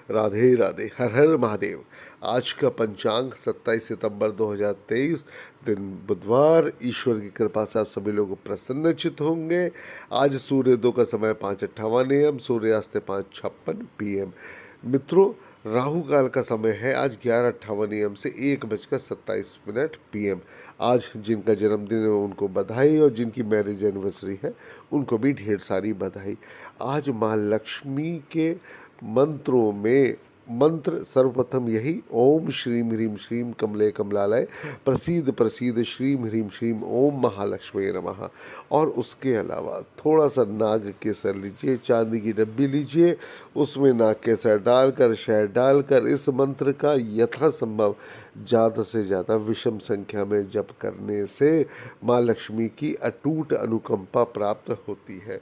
राधे राधे, हर हर महादेव। आज का पंचांग 27 सितंबर 2023, दिन बुधवार। ईश्वर की कृपा से आप सभी लोग प्रसन्नचित होंगे। आज सूर्योदय का समय 5:58 AM, सूर्यास्त 5:56 PM। मित्रों, राहु काल का समय है आज 11:58 AM से 1:27 PM। आज जिनका जन्मदिन है उनको बधाई, और जिनकी मैरिज एनिवर्सरी है उनको भी ढेर सारी बधाई। आज माँ लक्ष्मी के मंत्रों में मंत्र सर्वप्रथम यही, ओम श्रीम ह्रीम श्रीम कमले कमलालय प्रसीद प्रसीद श्रीम ह्रीम श्रीम ओम महालक्ष्मी नमः। और उसके अलावा थोड़ा सा नाग केसर लीजिए, चांदी की डब्बी लीजिए, उसमें नाग केसर डालकर शहद डालकर इस मंत्र का यथासंभव ज़्यादा से ज़्यादा विषम संख्या में जप करने से माँ लक्ष्मी की अटूट अनुकंपा प्राप्त होती है।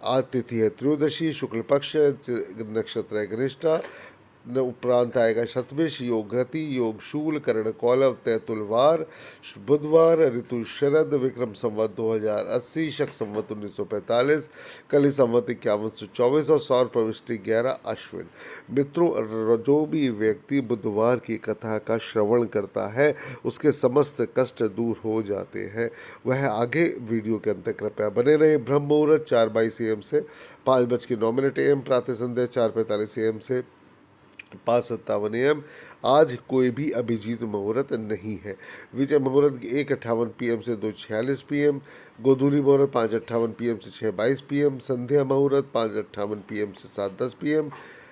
आज तिथि है त्रयोदशी, शुक्ल पक्ष, नक्षत्र है घनिष्ठा, उपरांत आएगा शतभिष, योग घृति, योग शूल, कर्ण कौलव, तैतुलवार, बुधवार, ऋतु शरद, विक्रम संवत 2080, शक संवत 1945, कली संवत 5124 और सौर प्रविष्टि 11 अश्विन। मित्रों, जो भी व्यक्ति बुधवार की कथा का श्रवण करता है उसके समस्त कष्ट दूर हो जाते हैं। वह आगे वीडियो के अंत कृपया बने रहे। ब्रह्म मुहूर्त 4:22 AM से 5:09 AM, प्रातः संध्या 4:45 AM से 5:57 AM। आज कोई भी अभिजीत मुहूर्त नहीं है। विजय मुहूर्त 1:58 PM से 2:46 PM, गोधूली मुहूर्त 5:58 PM से 6:22 PM, संध्या मुहूर्त 5:58 PM से 7:10 PM,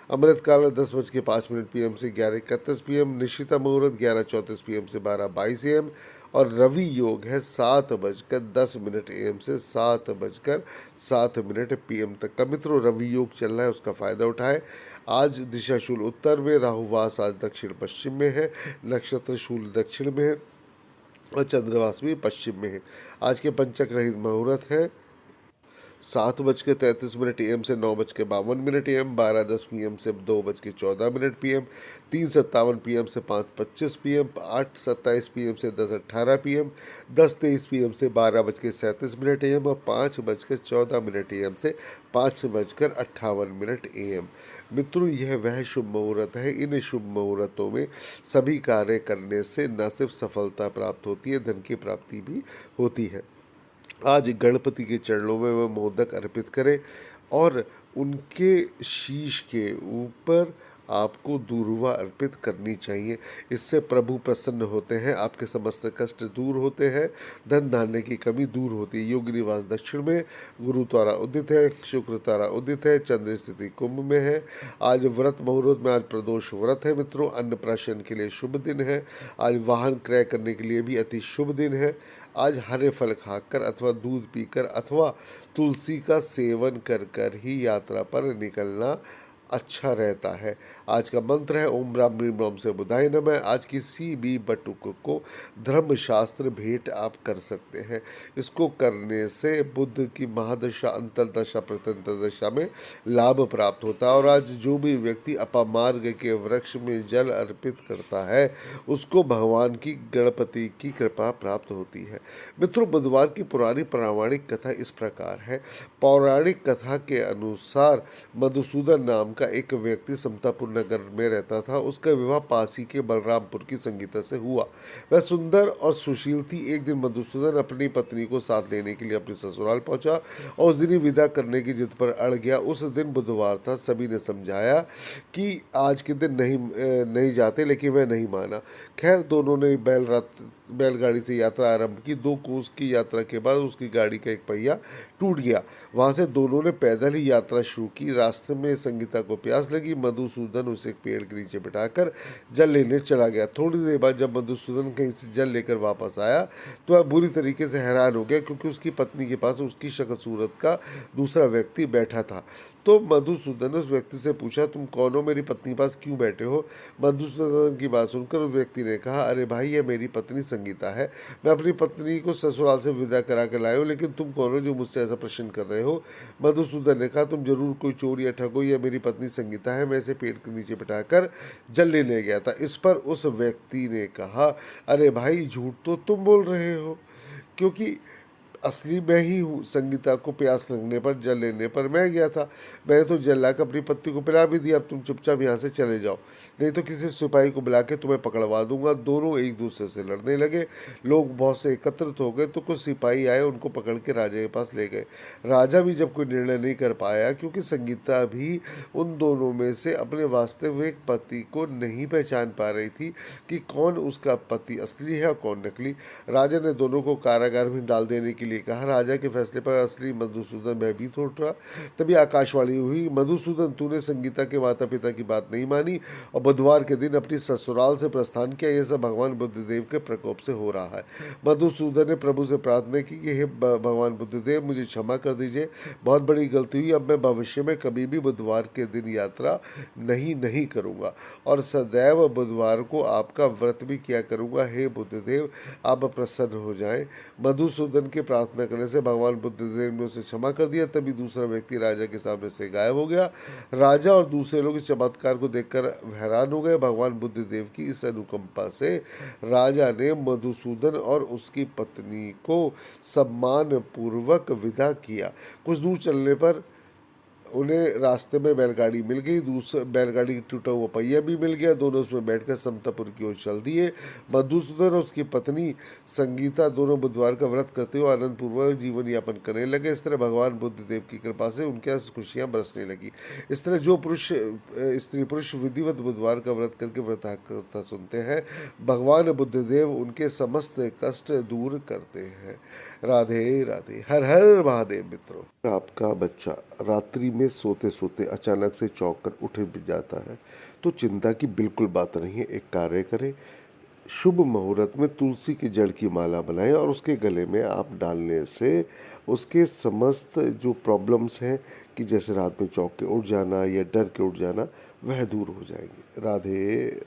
अमृतकाल 10:05 PM से 11:31 PM, निशिता मुहूर्त 11:34 PM से 12:22 AM, और रवि योग है 7:10 AM से 7:07 PM तक का। मित्रों, रवि योग चल रहा है, उसका फ़ायदा उठाएं। आज दिशा शूल उत्तर में, राहुवास आज दक्षिण पश्चिम में है, नक्षत्र शूल दक्षिण में है और चंद्रवास भी पश्चिम में है। आज के पंचक रहित मुहूर्त है 7:33 AM से 9:52 AM, 12:10 PM से 2:14 PM, 3:57 PM से 5:25 PM, 8:27 PM से 10:18 PM, 10:23 PM से 12:37 AM और 5:14 AM से 5:58 AM। मित्रों, यह वह शुभ मुहूर्त है। इन शुभ मुहूर्तों में सभी कार्य करने से न सिर्फ सफलता प्राप्त होती है, धन की प्राप्ति भी होती है। आज गणपति के चरणों में वह मोदक अर्पित करें और उनके शीश के ऊपर आपको दूर्वा अर्पित करनी चाहिए। इससे प्रभु प्रसन्न होते हैं, आपके समस्त कष्ट दूर होते हैं, धन धान्य की कमी दूर होती है। योगी निवास दक्षिण में, गुरु तारा उदित है, शुक्र तारा उदित है, चंद्र स्थिति कुंभ में है। आज व्रत मुहूर्त में आज प्रदोष व्रत है। मित्रों, अन्नप्राशन के लिए शुभ दिन है। आज वाहन क्रय करने के लिए भी अति शुभ दिन है। आज हरे फल खाकर अथवा दूध पीकर अथवा तुलसी का सेवन कर कर ही यात्रा पर निकलना अच्छा रहता है। आज का मंत्र है ओम राम ह्रीम रोम से बुधाय नमः। आज किसी भी बटुक को धर्मशास्त्र भेंट आप कर सकते हैं। इसको करने से बुद्ध की महादशा, अंतरदशा, प्रत्यंतरदशा में लाभ प्राप्त होता है। और आज जो भी व्यक्ति अपामार्ग के वृक्ष में जल अर्पित करता है उसको भगवान की, गणपति की कृपा प्राप्त होती है। मित्रों, बुधवार की पुरानी पौराणिक कथा इस प्रकार है। पौराणिक कथा के अनुसार मधुसूदन नाम का एक व्यक्ति समतापुर नगर में रहता था। उसका विवाह पासी के बलरामपुर की संगीता से हुआ। वह सुंदर और सुशील थी। एक दिन मधुसूदन अपनी पत्नी को साथ लेने के लिए अपने ससुराल पहुंचा और उस दिन ही विदा करने की जिद पर अड़ गया। उस दिन बुधवार था। सभी ने समझाया कि आज के दिन नहीं जाते, लेकिन वह नहीं माना। खैर, दोनों ने बैलगाड़ी से यात्रा आरंभ की। 2 कोस की यात्रा के बाद उसकी गाड़ी का एक पहिया टूट गया। वहां से दोनों ने पैदल ही यात्रा शुरू की। रास्ते में संगीता को प्यास लगी। मधुसूदन उसे एक पेड़ के नीचे बिठाकर जल लेने चला गया। थोड़ी देर बाद जब मधुसूदन कहीं से जल लेकर वापस आया तो वह बुरी तरीके से हैरान हो गया, क्योंकि उसकी पत्नी के पास उसकी शक्ल सूरत का दूसरा व्यक्ति बैठा था। तो मधुसूदन ने उस व्यक्ति से पूछा, तुम कौन हो, मेरी पत्नी पास क्यों बैठे हो? मधुसूदन की बात सुनकर उस व्यक्ति ने कहा, अरे भाई, यह मेरी पत्नी संगीता है। मैं अपनी पत्नी को ससुराल से विदा करा कर लाया हूँ, लेकिन तुम कौन हो जो मुझसे ऐसा प्रश्न कर रहे हो? मधुसूदन ने कहा, तुम जरूर कोई चोर या ठग हो। यह मेरी पत्नी संगीता है, मैं इसे पेड़ के नीचे बिठाकर जल लेने गया था। इस पर उस व्यक्ति ने कहा, अरे भाई, झूठ तो तुम बोल रहे हो, क्योंकि असली मैं ही हूँ। संगीता को प्यास लगने पर, जल लेने पर मैं गया था। मैंने तो जल लाकर अपनी पत्नी को पिला भी दिया। अब तुम चुपचाप यहाँ से चले जाओ, नहीं तो किसी सिपाही को बुला के तुम्हें पकड़वा दूंगा। दोनों एक दूसरे से लड़ने लगे। लोग बहुत से एकत्रित हो गए तो कुछ सिपाही आए, उनको पकड़ के राजा के पास ले गए। राजा भी जब कोई निर्णय नहीं कर पाया, क्योंकि संगीता भी उन दोनों में से अपने वास्तविक पति को नहीं पहचान पा रही थी कि कौन उसका पति असली है और कौन नकली। राजा ने दोनों को कारागार में डाल देने के लिए कहा। राजा के फैसले पर असली मधुसूदन भयभीत हो उठा। तभी आकाशवाणी हुई, मधुसूदन, तूने संगीता के माता पिता की बात नहीं मानी और बुधवार के दिन अपनी ससुराल से प्रस्थान किया। यह सब भगवान बुद्धदेव के प्रकोप से हो रहा है। मधुसूदन ने प्रभु से प्रार्थना की कि हे भगवान बुद्धदेव, मुझे क्षमा कर दीजिए, बहुत बड़ी गलती हुई। अब मैं भविष्य में कभी भी बुधवार के दिन यात्रा नहीं करूँगा और सदैव बुधवार को आपका व्रत भी किया करूँगा। हे बुद्धदेव, आप प्रसन्न हो जाएं। मधुसूदन के प्रार्थना करने से भगवान बुद्धदेव ने उसे क्षमा कर दिया। तभी दूसरा व्यक्ति राजा के सामने से गायब हो गया। राजा और दूसरे लोग इस चमत्कार को देखकर हैरान हो गए। भगवान बुद्धदेव की इस अनुकंपा से राजा ने मधुसूदन और उसकी पत्नी को सम्मान पूर्वक विदा किया। कुछ दूर चलने पर उन्हें रास्ते में बैलगाड़ी मिल गई। दूसरा बैलगाड़ी की टूटा हुआ पहिया भी मिल गया। दोनों उसमें बैठकर समतापुर की ओर चल दिए। मधुसूदन और उसकी पत्नी संगीता दोनों बुधवार का व्रत करते हुए आनंद पूर्वक जीवन यापन करने लगे। इस तरह भगवान बुद्धदेव की कृपा से उनके यहाँ खुशियाँ बरसने लगी। इस तरह जो स्त्री पुरुष विधिवत बुधवार का व्रत करके व्रत कथा सुनते हैं, भगवान बुद्धदेव उनके समस्त कष्ट दूर करते हैं। राधे राधे, हर हर महादेव। मित्रों, आपका बच्चा रात्रि में सोते सोते अचानक से चौंक कर उठ भी जाता है तो चिंता की बिल्कुल बात नहीं है। एक कार्य करें, शुभ मुहूर्त में तुलसी की जड़ की माला बनाएं और उसके गले में आप डालने से उसके समस्त जो प्रॉब्लम्स हैं, कि जैसे रात में चौंक के उठ जाना या डर के उठ जाना, वह दूर हो जाएंगे। राधे